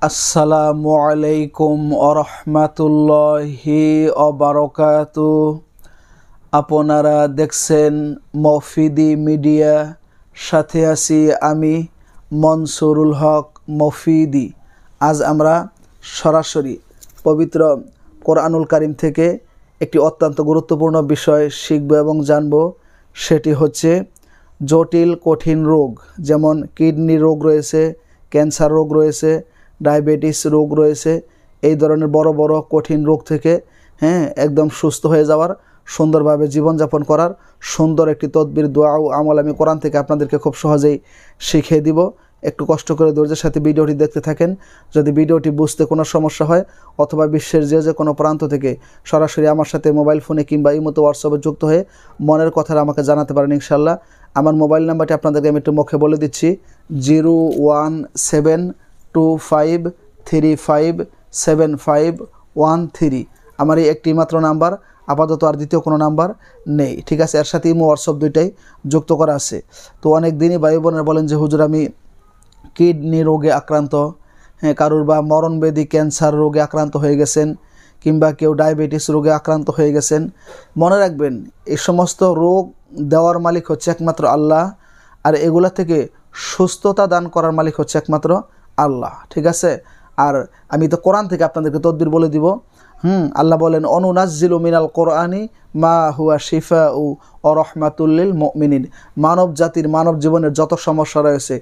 আসসালামু আলাইকুম আরহামাতুল্লাহি অবারকাতু। আপনারা দেখছেন মফিদি মিডিয়া, সাথে আছি আমি মনসুরুল হক মফিদি। আজ আমরা সরাসরি পবিত্র কোরআনুল কারীম থেকে একটি অত্যন্ত গুরুত্বপূর্ণ বিষয় শিখব এবং জানব। সেটি হচ্ছে জটিল কঠিন রোগ, যেমন কিডনি রোগ রয়েছে, ক্যান্সার রোগ রয়েছে, ডায়াবেটিস রোগ রয়েছে। এই ধরনের বড় বড় কঠিন রোগ থেকে একদম সুস্থ হয়ে যাওয়ার, সুন্দরভাবে জীবনযাপন করার সুন্দর একটি তদবির, দোয়া ও আমল আমি কোরআন থেকে আপনাদেরকে খুব সহজেই শিখিয়ে দিব। একটু কষ্ট করে ধৈর্যের সাথে ভিডিওটি দেখতে থাকেন। যদি ভিডিওটি বুঝতে কোনো সমস্যা হয় অথবা বিশ্বের যে কোনো প্রান্ত থেকে সরাসরি আমার সাথে মোবাইল ফোনে কিংবা এই মতো হোয়াটসঅ্যাপে যুক্ত হয়ে মনের কথাটা আমাকে জানাতে পারেন ইনশাল্লাহ। আমার মোবাইল নাম্বারটি আপনাদেরকে আমি একটু মুখে বলে দিচ্ছি, 01725357513। আমার এই একটি মাত্র নাম্বার, আপাতত আর দ্বিতীয় কোনো নাম্বার নেই, ঠিক আছে। এর সাথে ইমো হোয়াটসঅ্যাপ দুইটাই যুক্ত করা আছে। তো অনেক দিনই ভাই বোনেরা বলেন যে হুজুর আমি কিডনি রোগে আক্রান্ত, কারুর বা মরণবেদী ক্যান্সার রোগে আক্রান্ত হয়ে গেছেন, কিংবা কেউ ডায়াবেটিস রোগে আক্রান্ত হয়ে গেছেন। মনে রাখবেন, এই সমস্ত রোগ দেওয়ার মালিক হচ্ছে একমাত্র আল্লাহ, আর এগুলা থেকে সুস্থতা দান করার মালিক হচ্ছে একমাত্র আল্লাহ, ঠিক আছে। আর আমি তো কোরআন থেকে আপনাদেরকে তদবির বলে দিব। আল্লাহ বলেন, অনুনাজ্জিলু মিনাল কোরআনি মা হুয়া শিফাউ ও রহমাতুল লিল মুমিনিন। মানব জাতির, মানব জীবনের যত সমস্যা রয়েছে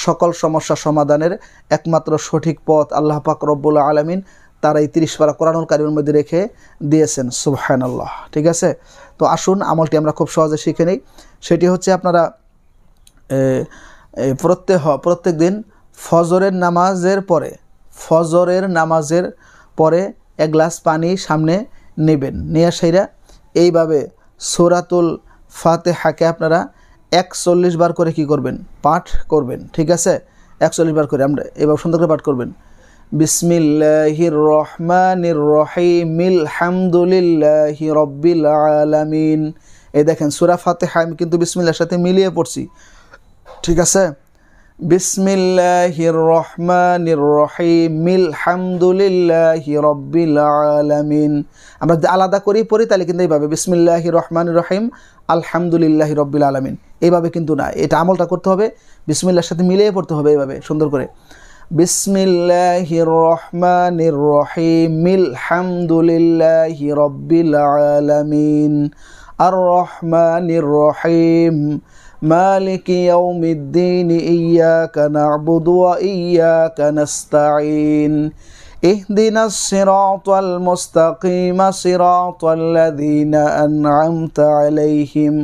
সকল সমস্যা সমাধানের একমাত্র সঠিক পথ আল্লাহ পাক রব্বুল আলামিন তারা এই 30 পারা কোরআনুল কারীমের মধ্যে রেখে দিয়েছেন। সুবহানাল্লাহ, ঠিক আছে। তো আসুন আমলটি আমরা খুব সহজে শিখে নিই। সেটি হচ্ছে আপনারা প্রত্যেক দিন ফজরের নামাজের পরে এক গ্লাস পানি সামনে নেবেন, নিয়ে সেইরা এইভাবে সূরাতুল ফাতিহাকে আপনারা 41 বার করে কি করবেন, পাঠ করবেন, ঠিক আছে। 41 বার করে আমরা এবার সুন্দর করে পাঠ করবেন। বিসমিল্লাহির রহমানির রহিম আলহামদুলিল্লাহি রাব্বিল আলামিন। এই দেখেন সূরা ফাতিহা আমি কিন্তু বিসমিল্লাহর সাথে মিলিয়ে পড়ছি, ঠিক আছে। বিসমিল্লাহির রহমানির রহিম আলহামদুলিল্লাহি রাব্বিল আলামিন। আমরা যদি আলাদা করি পড়ি তাহলে কিন্তু এইভাবে বিসমিল্লাহির রহমানির রহিম আলহামদুলিল্লাহি রাব্বিল আলামিন, এইভাবে কিন্তু না। এটা আমলটা করতে হবে, বিসমিল্লাহর সাথে মিলিয়ে পড়তে হবে এইভাবে সুন্দর করে। বিসমিল্লাহির রহমানির রহিম আলহামদুলিল্লাহি রাব্বিল আলামিন আর রহমানির রহিম مالك يوم الدين إياك نعبد وإياك نستعين اهدنا الصراط المستقيم صراط الذين أنعمت عليهم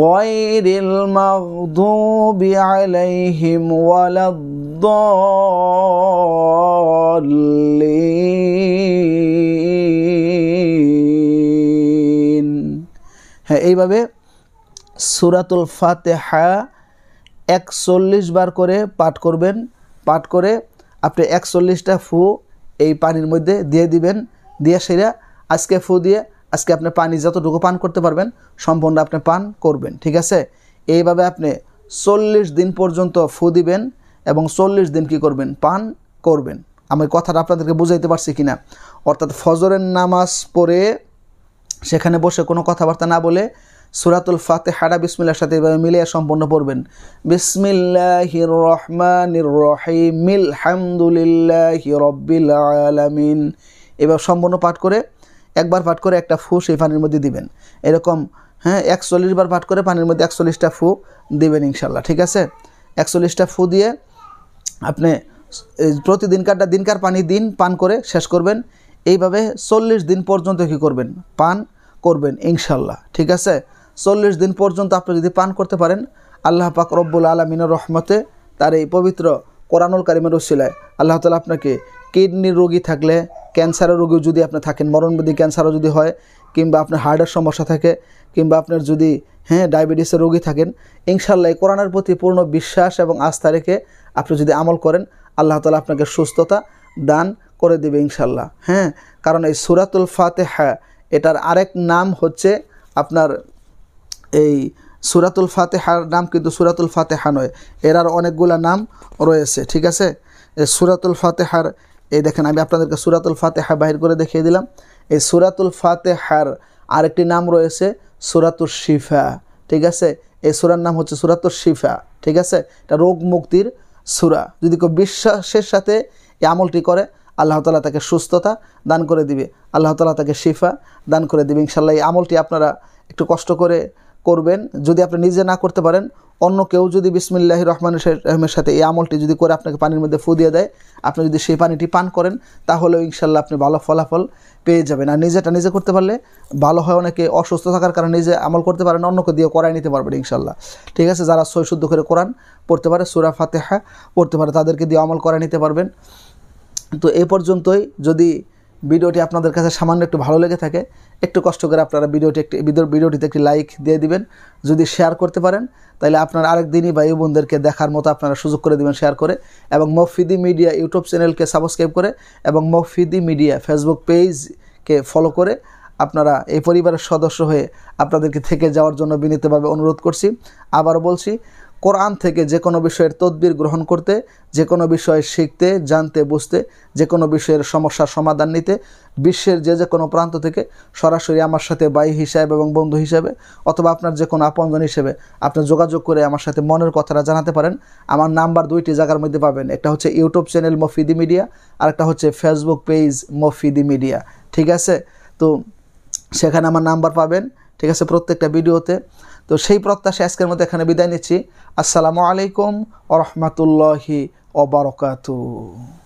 غير المغضوب عليهم ولا الضالين। হ্যাঁ, এইভাবে সূরাতুল ফাতিহা 41 বার করে পাঠ করবেন। পাঠ করে আপনি 41টা ফু এই পানির মধ্যে দিয়ে দিবেন। দিয়ে সেটা আজকে ফু দিয়ে আজকে আপনি পানি যতটুকু পান করতে পারবেন সম্পূর্ণ আপনি পান করবেন, ঠিক আছে। এইভাবে আপনি 40 দিন পর্যন্ত ফু দিবেন এবং 40 দিন কি করবেন, পান করবেন। আমি কথাটা আপনাদেরকে বুঝাইতে পারছি কিনা? অর্থাৎ ফজরের নামাজ পড়ে সেখানে বসে কোনো কথাবার্তা না বলে সূরাতুল ফাতিহাটা বিসমিল্লাহর সাথে এভাবে মিলিয়ে সম্পূর্ণ পড়বেন। বিসমিল্লাহির রহমানির রহিম আলহামদুলিল্লাহি রাব্বিল আলামিন। এবার সম্পূর্ণ পাঠ করে একবার পাঠ করে একটা ফু সেই পানির মধ্যে দিবেন। এরকম 41 বার পাঠ করে পানির মধ্যে 41টা ফু দিবেন ইনশাল্লাহ, ঠিক আছে। 41টা ফু দিয়ে আপনি দিনকার পানি পান করে শেষ করবেন। এইভাবে 40 দিন পর্যন্ত কি করবেন, পান করবেন ইনশাল্লাহ, ঠিক আছে। 40 দিন পর্যন্ত আপনি যদি পান করতে পারেন, আল্লাহ পাক রব্বুল আলামিনের রহমতে তার এই পবিত্র কোরআনুল কারীমের ওসিলায় আল্লাহ তাআলা আপনাকে কিডনির রোগী থাকলে, ক্যান্সারের রোগী যদি আপনি থাকেন, মরণবেদী ক্যান্সারও যদি হয়, কিংবা আপনার হার্টের সমস্যা থাকে, কিংবা আপনার যদি ডায়াবেটিসের রোগী থাকেন, ইনশাল্লাহ এই কোরআনের প্রতি পূর্ণ বিশ্বাস এবং আস্থা রেখে আপনি যদি আমল করেন আল্লাহ তাআলা আপনাকে সুস্থতা দান করে দেবে ইনশাল্লাহ। কারণ এই সূরাতুল ফাতিহা এটার আরেক নাম হচ্ছে আপনার এই সূরাতুল ফাতিহার নাম কিন্তু সূরাতুল ফাতিহা নয়, এর আর অনেকগুলা নাম রয়েছে, ঠিক আছে। এই সূরাতুল ফাতিহার এই দেখেন আমি আপনাদেরকে সূরাতুল ফাতিহা বাহির করে দেখিয়ে দিলাম। এই সূরাতুল ফাতিহার আরেকটি নাম রয়েছে সূরাতুশ শিফা, ঠিক আছে? এই সূরার নাম হচ্ছে সূরাতুশ শিফা, ঠিক আছে? এটা রোগ মুক্তির সূরা। যদি কেউ বিশ্বাসের সাথে এই আমলটি করে আল্লাহ তাআলা তাকে সুস্থতা দান করে দিবে, আল্লাহ তাআলা তাকে শিফা দান করে দিবে ইনশাআল্লাহ। এই আমলটি আপনারা একটু কষ্ট করে করবেন। যদি আপনি নিজে না করতে পারেন, অন্য কেউ যদি বিসমিল্লাহির রহমানির রহিমের সাথে এই আমলটি যদি করে আপনাকে পানির মধ্যে ফু দিয়ে দেয়, আপনি যদি সেই পানিটি পান করেন তাহলেও ইনশাআল্লাহ আপনি ভালো ফলাফল পেয়ে যাবেন। আর নিজেটা নিজে করতে পারলে ভালো হয়। অনেকে অসুস্থ থাকার কারণে নিজে আমল করতে পারেন, অন্যকে দিয়ে করাই নিতে পারবেন ইনশাআল্লাহ, ঠিক আছে? যারা সই শুদ্ধ করে কোরআন পড়তে পারে, সূরা ফাতিহা পড়তে পারে, তাদেরকে দিয়ে আমল করাই নিতে পারবেন। তো এই পর্যন্তই। যদি ভিডিওটি আপনাদের কাছে সামান্য একটু ভালো লেগে থাকে, একটু কষ্ট করে আপনারা ভিডিওটিতে একটি লাইক দিয়ে দিবেন। যদি শেয়ার করতে পারেন তাহলে আপনার আরেক দিনই ভাই বোনদেরকে দেখার মতো আপনারা সুযোগ করে দিবেন শেয়ার করে। এবং মফিদি মিডিয়া ইউটিউব চ্যানেলকে সাবস্ক্রাইব করে এবং মফিদি মিডিয়া ফেসবুক পেজকে ফলো করে আপনারা এই পরিবারের সদস্য হয়ে আপনাদেরকে থেকে যাওয়ার জন্য বিনীতভাবে অনুরোধ করছি। আবারও বলছি, কোরআন থেকে যে কোনো বিষয়ের তদবির গ্রহণ করতে, যে কোনো বিষয় শিখতে, জানতে, বুঝতে, যে কোনো বিষয়ের সমস্যার সমাধান নিতে বিশ্বের যে কোনো প্রান্ত থেকে সরাসরি আমার সাথে ভাই হিসাবে এবং বন্ধু হিসাবে অথবা আপনার যে কোনো আপনজন হিসেবে আপনি যোগাযোগ করে আমার সাথে মনের কথাটা জানাতে পারেন। আমার নাম্বার দুইটি জায়গার মধ্যে পাবেন, একটা হচ্ছে ইউটিউব চ্যানেল মফিদি মিডিয়া আর একটা হচ্ছে ফেসবুক পেজ মফিদি মিডিয়া, ঠিক আছে? তো সেখানে আমার নাম্বার পাবেন, ঠিক আছে, প্রত্যেকটা ভিডিওতে। তো সেই প্রত্যাশা আজকের মধ্যে এখানে বিদায় নিচ্ছি। আসসালামু আলাইকুম ওয়া রাহমাতুল্লাহি ওয়া বারাকাতুহু।